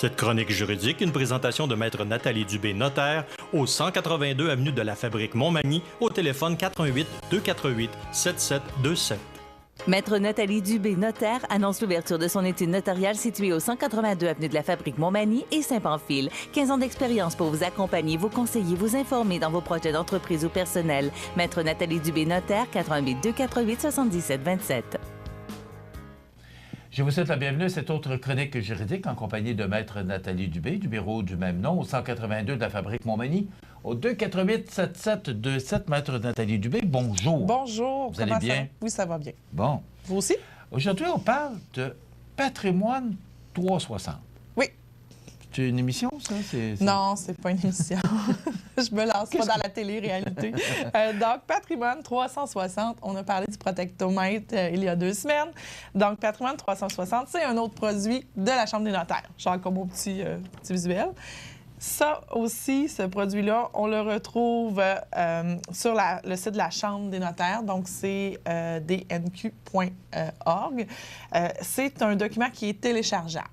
Cette chronique juridique, une présentation de Maître Nathalie Dubé, notaire, au 182 avenue de la Fabrique Montmagny, au téléphone 418-248-7727. Maître Nathalie Dubé, notaire, annonce l'ouverture de son étude notariale située au 182 avenue de la Fabrique Montmagny et Saint-Pamphile. 15 ans d'expérience pour vous accompagner, vous conseiller, vous informer dans vos projets d'entreprise ou personnel. Maître Nathalie Dubé, notaire, 418-248-7727. Je vous souhaite la bienvenue à cette autre chronique juridique en compagnie de Maître Nathalie Dubé, du bureau du même nom, au 182 de la Fabrique Montmagny, au 248-7727. Maître Nathalie Dubé, bonjour. Bonjour. Vous allez bien? Oui, ça va bien. Bon. Vous aussi? Aujourd'hui, on parle de patrimoine 360. Oui. C'est une émission, ça? Non, c'est pas une émission. Je me lance pas dans la télé-réalité. Donc, Patrimoine 360, on a parlé du protectomètre il y a 2 semaines. Donc, Patrimoine 360, c'est un autre produit de la Chambre des notaires. Genre comme au petit visuel. Ça aussi, ce produit-là, on le retrouve sur le site de la Chambre des notaires. Donc, c'est dnq.org. C'est un document qui est téléchargeable.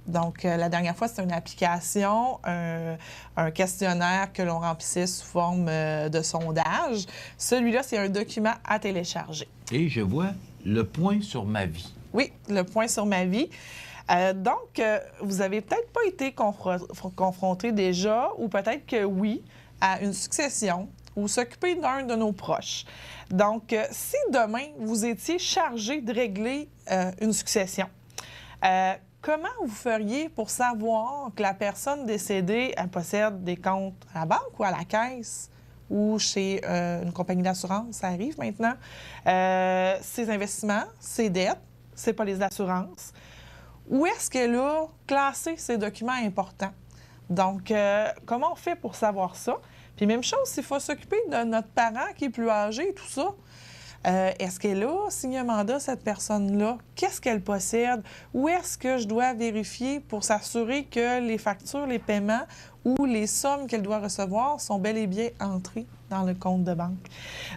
Donc, la dernière fois, c'était une application, un questionnaire que l'on remplissait sous forme de sondage. Celui-là, c'est un document à télécharger. Et je vois le point sur ma vie. Oui, le point sur ma vie. Donc, vous n'avez peut-être pas été confronté déjà, ou peut-être que oui, à une succession ou s'occuper d'un de nos proches. Donc, si demain, vous étiez chargé de régler une succession, comment vous feriez pour savoir que la personne décédée, elle possède des comptes à la banque ou à la caisse ou chez une compagnie d'assurance? Ça arrive maintenant. Ses investissements, ses dettes, ses polices d'assurance. Où est-ce qu'elle a classé ces documents importants? Donc, comment on fait pour savoir ça? Puis même chose, s'il faut s'occuper de notre parent qui est plus âgé et tout ça, est-ce qu'elle a signé un mandat, cette personne-là? Qu'est-ce qu'elle possède? Où est-ce que je dois vérifier pour s'assurer que les factures, les paiements ou les sommes qu'elle doit recevoir sont bel et bien entrées dans le compte de banque?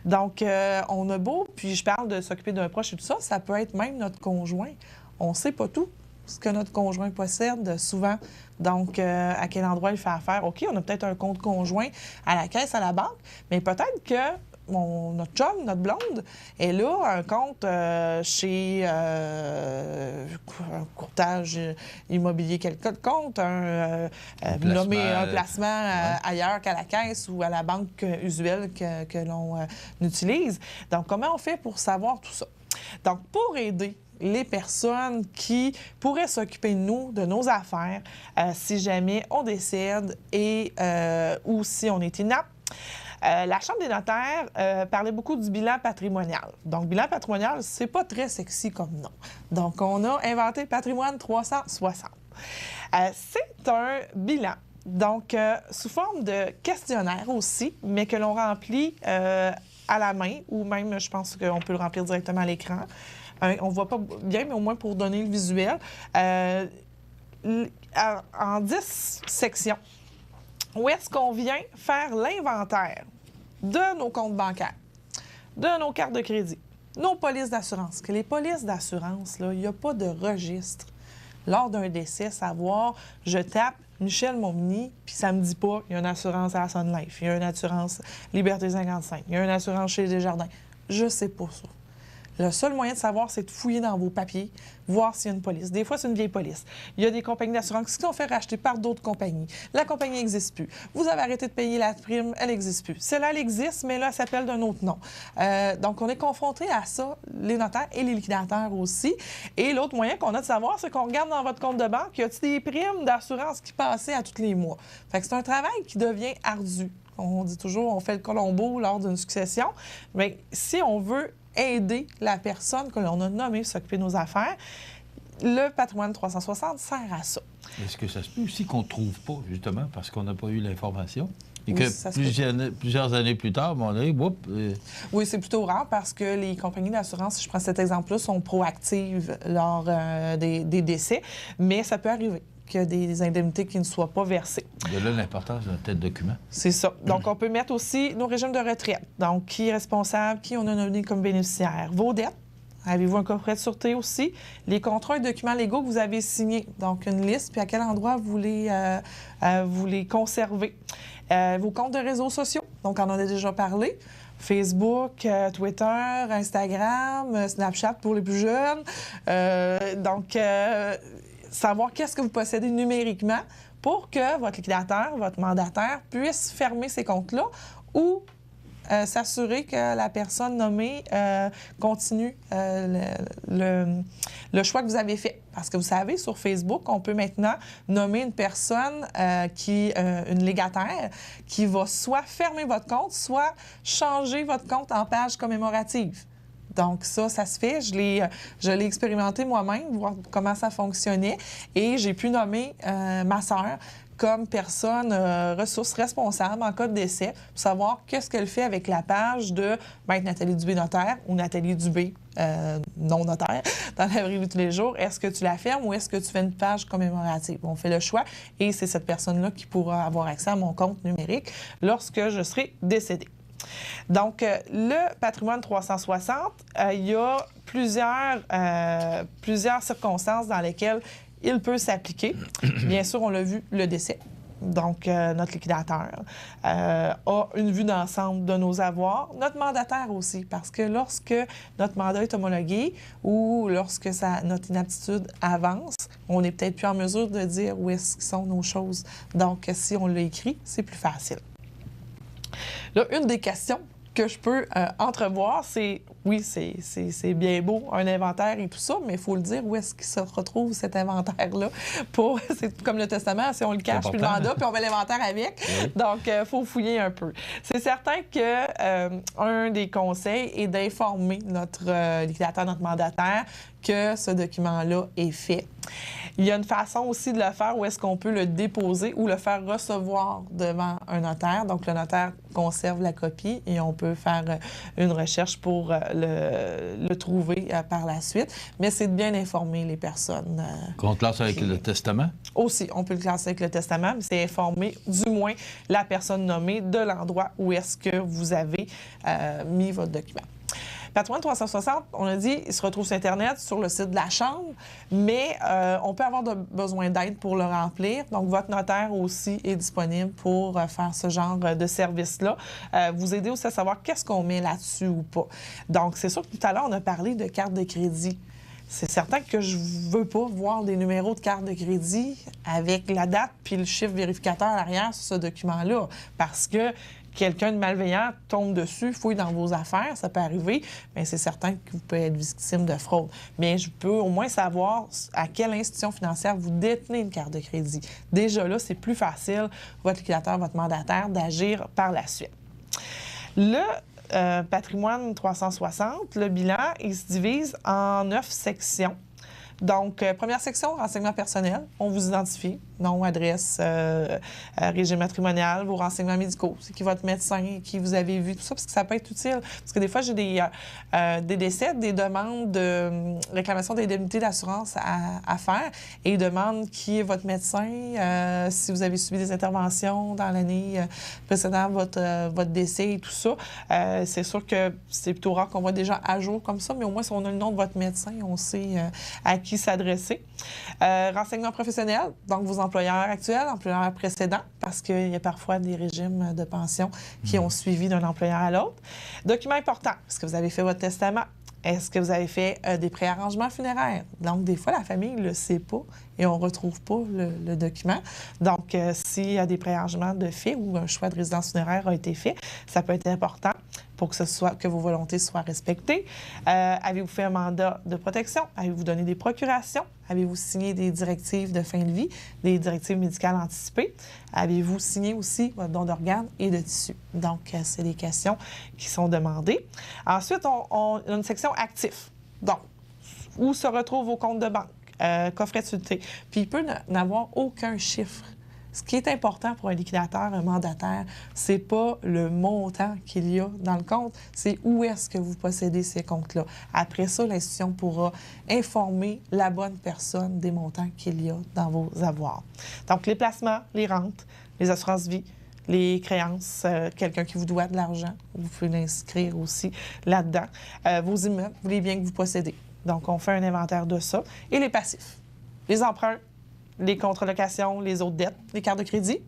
Donc, on a beau, puis je parle de s'occuper d'un proche et tout ça, ça peut être même notre conjoint. On ne sait pas tout ce que notre conjoint possède souvent. Donc, à quel endroit il fait affaire? OK, on a peut-être un compte conjoint à la caisse, à la banque, mais peut-être que notre chum, notre blonde, elle a un compte chez un courtage immobilier quelconque, un placement ailleurs qu'à la caisse ou à la banque usuelle que l'on utilise. Donc, comment on fait pour savoir tout ça? Donc, pour aider les personnes qui pourraient s'occuper de nous, de nos affaires, si jamais on décède et ou si on est inapte, la Chambre des notaires parlait beaucoup du bilan patrimonial. Donc, bilan patrimonial, c'est pas très sexy comme nom. Donc, on a inventé Patrimoine 360. C'est un bilan, donc sous forme de questionnaire aussi, mais que l'on remplit à la main, ou même, je pense qu'on peut le remplir directement à l'écran. On ne voit pas bien, mais au moins pour donner le visuel. En 10 sections, où est-ce qu'on vient faire l'inventaire de nos comptes bancaires, de nos cartes de crédit, nos polices d'assurance. Que les polices d'assurance, là, il n'y a pas de registre. Lors d'un décès, savoir, je tape Michel Montminy, puis ça me dit pas, il y a une assurance à la Sun Life, il y a une assurance Liberté 55, il y a une assurance chez Desjardins. Je sais pas ça. Le seul moyen de savoir, c'est de fouiller dans vos papiers, voir s'il y a une police. Des fois, c'est une vieille police. Il y a des compagnies d'assurance qui sont fait racheter par d'autres compagnies. La compagnie n'existe plus. Vous avez arrêté de payer la prime, elle n'existe plus. Celle-là, elle existe, mais là, elle s'appelle d'un autre nom. Donc, on est confronté à ça, les notaires et les liquidateurs aussi. Et l'autre moyen qu'on a de savoir, c'est qu'on regarde dans votre compte de banque, y a-t-il des primes d'assurance qui passaient à tous les mois? Fait que c'est un travail qui devient ardu. On dit toujours, on fait le colombo lors d'une succession. Mais si on veut aider la personne que l'on a nommée s'occuper de nos affaires, le patrimoine 360 sert à ça. Est-ce que ça se peut aussi qu'on ne trouve pas, justement, parce qu'on n'a pas eu l'information? Et oui, que plusieurs années plus tard, on a dit, Oui, c'est plutôt rare parce que les compagnies d'assurance, si je prends cet exemple-là, sont proactives lors des décès, mais ça peut arriver qu'il y a des indemnités qui ne soient pas versées. De là l'importance d'un tel document. C'est ça. Donc, on peut mettre aussi nos régimes de retraite. Donc, qui est responsable, qui on a nommé comme bénéficiaire, vos dettes, Avez-vous un coffret de sûreté aussi? Les contrats et documents légaux que vous avez signés. Donc, une liste, puis à quel endroit vous les conservez. Vos comptes de réseaux sociaux. Donc, on en a déjà parlé. Facebook, Twitter, Instagram, Snapchat pour les plus jeunes. Donc, savoir qu'est-ce que vous possédez numériquement pour que votre liquidateur, votre mandataire puisse fermer ces comptes-là ou s'assurer que la personne nommée continue le choix que vous avez fait. Parce que vous savez, sur Facebook, on peut maintenant nommer une personne une légataire qui va soit fermer votre compte, soit changer votre compte en page commémorative. Donc ça se fait. Je l'ai expérimenté moi-même, voir comment ça fonctionnait. Et j'ai pu nommer ma sœur comme personne ressource responsable en cas de décès, pour savoir qu'est-ce qu'elle fait avec la page de Maître Nathalie Dubé notaire ou Nathalie Dubé non notaire dans la vraie vie de tous les jours. Est-ce que tu la fermes ou est-ce que tu fais une page commémorative? On fait le choix et c'est cette personne-là qui pourra avoir accès à mon compte numérique lorsque je serai décédée. Donc, le patrimoine 360, il y a plusieurs circonstances dans lesquelles il peut s'appliquer. Bien sûr, on l'a vu, le décès. Donc, notre liquidateur a une vue d'ensemble de nos avoirs. Notre mandataire aussi, parce que lorsque notre mandat est homologué ou lorsque notre inaptitude avance, on n'est peut-être plus en mesure de dire où est-ce que sont nos choses. Donc, si on l'a écrit, c'est plus facile. Là, une des questions que je peux entrevoir, c'est, oui, c'est bien beau, un inventaire et tout ça, mais il faut le dire, où est-ce qu'il se retrouve cet inventaire-là? C'est comme le testament, si on le cache, puis le mandat, puis on met l'inventaire avec. Oui. Donc, il faut fouiller un peu. C'est certain que un des conseils est d'informer notre liquidateur, notre mandataire, que ce document-là est fait. Il y a une façon aussi de le faire où est-ce qu'on peut le déposer ou le faire recevoir devant un notaire. Donc, le notaire conserve la copie et on peut faire une recherche pour le trouver par la suite. Mais c'est de bien informer les personnes. Qu'on classe avec le testament? Aussi, on peut le classer avec le testament, mais c'est informer du moins la personne nommée de l'endroit où est-ce que vous avez mis votre document. Patrimoine 360, on a dit, il se retrouve sur Internet, sur le site de la Chambre, mais on peut avoir besoin d'aide pour le remplir. Donc, votre notaire aussi est disponible pour faire ce genre de service-là. Vous aider aussi à savoir qu'est-ce qu'on met là-dessus ou pas. Donc, c'est sûr que tout à l'heure, on a parlé de carte de crédit. C'est certain que je ne veux pas voir des numéros de carte de crédit avec la date puis le chiffre vérificateur à l'arrière sur ce document-là, parce que quelqu'un de malveillant tombe dessus, fouille dans vos affaires, ça peut arriver, mais c'est certain que vous pouvez être victime de fraude. Mais je peux au moins savoir à quelle institution financière vous détenez une carte de crédit. Déjà là, c'est plus facile, votre liquidateur, votre mandataire, d'agir par la suite. Le patrimoine 360, le bilan, il se divise en 9 sections. Donc, première section, renseignements personnels. On vous identifie, nom, adresse, régime matrimonial, vos renseignements médicaux. C'est qui votre médecin, qui vous avez vu, tout ça, parce que ça peut être utile. Parce que des fois, j'ai des décès, des demandes de réclamation d'indemnité d'assurance à faire et ils demandent qui est votre médecin, si vous avez subi des interventions dans l'année précédant votre décès et tout ça. C'est sûr que c'est plutôt rare qu'on voit des gens à jour comme ça, mais au moins, si on a le nom de votre médecin, on sait à qui s'adresser. Renseignements professionnels, donc vos employeurs actuels, employeurs précédents, parce qu'il y a parfois des régimes de pension qui ont suivi d'un employeur à l'autre. Documents importants, est-ce que vous avez fait votre testament? Est-ce que vous avez fait des préarrangements funéraires? Donc, des fois, la famille ne le sait pas et on ne retrouve pas le document. Donc, s'il y a des préarrangements de fait ou un choix de résidence funéraire a été fait, ça peut être important pour que vos volontés soient respectées. Avez-vous fait un mandat de protection? Avez-vous donné des procurations? Avez-vous signé des directives de fin de vie, des directives médicales anticipées? Avez-vous signé aussi votre don d'organes et de tissus? Donc, c'est des questions qui sont demandées. Ensuite, on a une section actifs. Donc, où se retrouvent vos comptes de banque, coffret de sûreté. Puis, il peut n'avoir aucun chiffre. Ce qui est important pour un liquidateur, un mandataire, c'est pas le montant qu'il y a dans le compte, c'est où est-ce que vous possédez ces comptes-là. Après ça, l'institution pourra informer la bonne personne des montants qu'il y a dans vos avoirs. Donc, les placements, les rentes, les assurances-vie, les créances, quelqu'un qui vous doit de l'argent, vous pouvez l'inscrire aussi là-dedans. Vos immeubles, les biens que vous possédez. Donc, on fait un inventaire de ça. Et les passifs, les emprunts, les contre-locations, les autres dettes, les cartes de crédit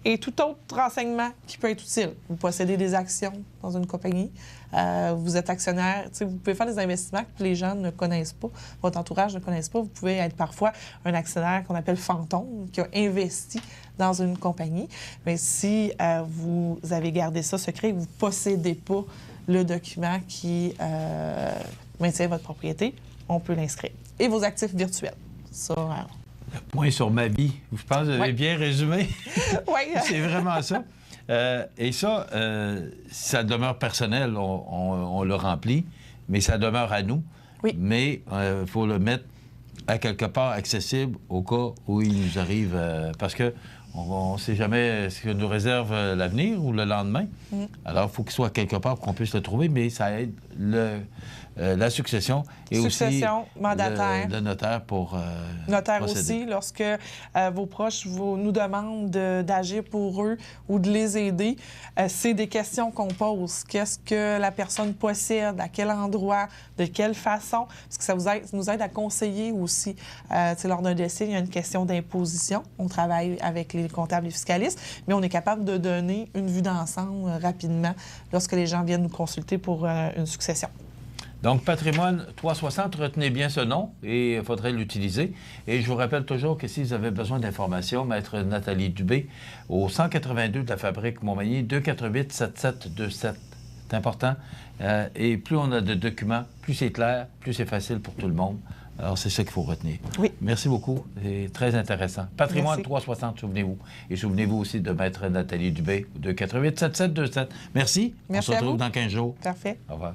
et tout autre renseignement qui peut être utile. Vous possédez des actions dans une compagnie, vous êtes actionnaire, vous pouvez faire des investissements que les gens ne connaissent pas, votre entourage ne connaisse pas. Vous pouvez être parfois un actionnaire qu'on appelle fantôme, qui a investi dans une compagnie. Mais si vous avez gardé ça secret, vous ne possédez pas le document qui maintient votre propriété, on peut l'inscrire. Et vos actifs virtuels. Ça, le point sur ma vie. Je pense que vous avez bien résumé. Oui. C'est vraiment ça. Et ça, ça demeure personnel, on le remplit, mais ça demeure à nous. Oui. Mais il faut le mettre à quelque part accessible au cas où il nous arrive, parce que on ne sait jamais ce que nous réserve l'avenir ou le lendemain. Alors, il faut qu'il soit quelque part pour qu'on puisse le trouver, mais ça aide la succession et succession, aussi mandataire. le notaire pour notaire procéder. aussi, lorsque vos proches nous demandent d'agir pour eux ou de les aider, c'est des questions qu'on pose. Qu'est-ce que la personne possède, à quel endroit, de quelle façon? Parce que ça nous aide à conseiller aussi. Lors d'un décès, il y a une question d'imposition. On travaille avec les comptables et fiscalistes, mais on est capable de donner une vue d'ensemble rapidement lorsque les gens viennent nous consulter pour une succession. Donc, Patrimoine 360, retenez bien ce nom et il faudrait l'utiliser. Et je vous rappelle toujours que si vous avez besoin d'informations, Maître Nathalie Dubé, au 182 de la Fabrique Montmagny, 248-7727. C'est important. Et plus on a de documents, plus c'est clair, plus c'est facile pour tout le monde. Alors, c'est ça qu'il faut retenir. Oui. Merci beaucoup. C'est très intéressant. Patrimoine Merci. 360, souvenez-vous. Et souvenez-vous aussi de Maître Nathalie Dubé, 248-7727. Merci. Merci On se à retrouve vous. dans 15 jours. Parfait. Au revoir.